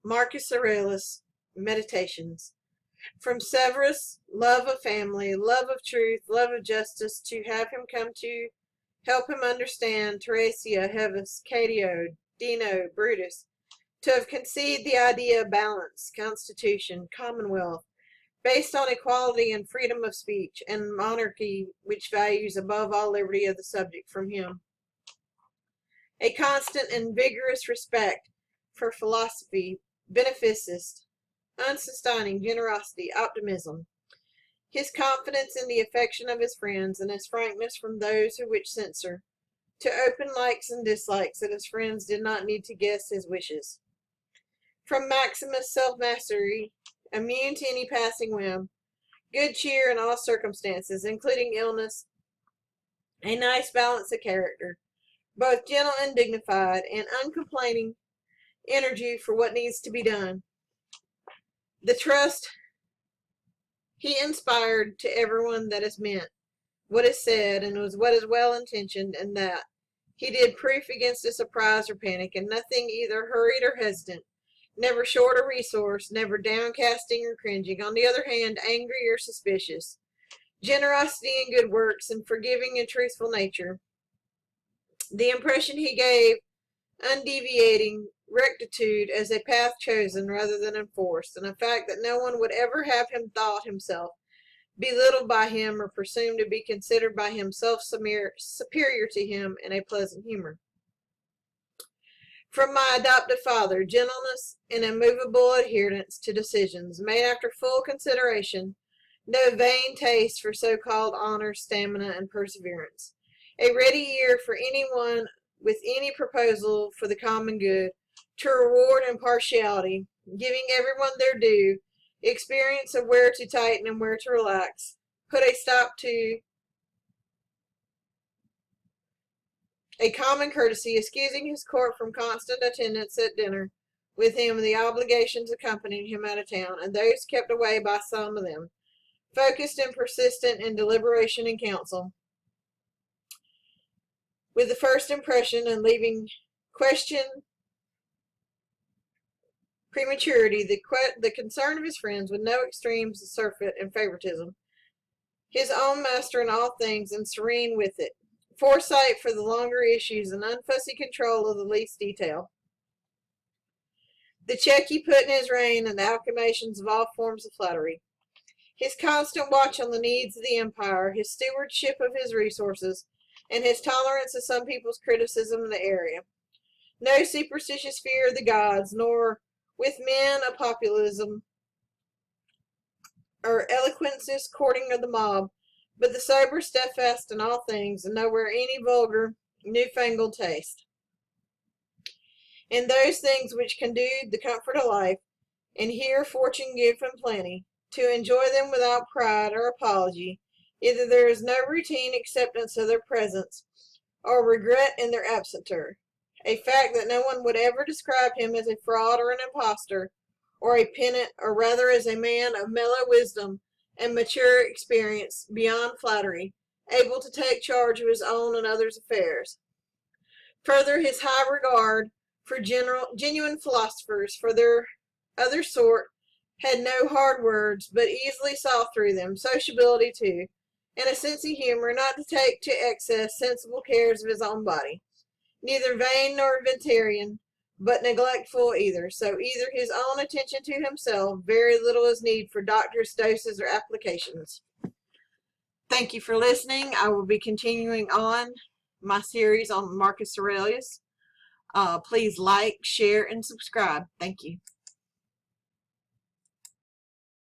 Marcus Aurelius, Meditations. From Severus, love of family, love of truth, love of justice, to have him come to help him understand Teresia, Heves, Cato, Dino, Brutus, to have conceived the idea of balance, constitution, commonwealth, based on equality and freedom of speech, and monarchy which values above all liberty of the subject from him. A constant and vigorous respect for philosophy, beneficence, unsustaining generosity, optimism, his confidence in the affection of his friends, and his frankness from those who which censor, to open likes and dislikes that his friends did not need to guess his wishes. From Maximus, self-mastery, immune to any passing whim, good cheer in all circumstances, including illness, a nice balance of character, both gentle and dignified, and uncomplaining energy for what needs to be done. The trust he inspired to everyone that is meant, what is said, and was what is well intentioned, and that he did proof against a surprise or panic, and nothing either hurried or hesitant, never short of resource, never downcasting or cringing, on the other hand, angry or suspicious, generosity in good works, and forgiving and truthful nature. The impression he gave, undeviating rectitude as a path chosen rather than enforced, and a fact that no one would ever have him thought himself belittled by him or presumed to be considered by himself superior to him in a pleasant humor. From my adoptive father, gentleness and immovable adherence to decisions made after full consideration, no vain taste for so-called honor, stamina, and perseverance, a ready ear for anyone with any proposal for the common good, to reward impartiality, giving everyone their due, experience of where to tighten and where to relax, put a stop to a common courtesy, excusing his court from constant attendance at dinner with him, the obligations accompanying him out of town, and those kept away by some of them, focused and persistent in deliberation and counsel, with the first impression, and leaving question prematurity, the concern of his friends, with no extremes of surfeit and favoritism, his own master in all things, and serene with it, foresight for the longer issues, and unfussy control of the least detail. The check he put in his reign, and the acclamations of all forms of flattery. His constant watch on the needs of the empire, his stewardship of his resources, and his tolerance of some people's criticism in the area. No superstitious fear of the gods, nor with men a populism or eloquences courting of the mob, but the sober steadfast in all things, and nowhere any vulgar, newfangled taste. In those things which conduce the comfort of life, and here fortune give him plenty, to enjoy them without pride or apology, either there is no routine acceptance of their presence, or regret in their absenter, a fact that no one would ever describe him as a fraud or an impostor, or a pedant, or rather as a man of mellow wisdom and mature experience beyond flattery, able to take charge of his own and others' affairs. Further, his high regard for genuine philosophers, for their other sort, had no hard words, but easily saw through them, sociability too, and a sense of humor, not to take to excess sensible cares of his own body, neither vain nor ventarian, but neglectful either. So either his own attention to himself, very little is need for doctors, doses, or applications. Thank you for listening. I will be continuing on my series on Marcus Aurelius. Please like, share, and subscribe. Thank you.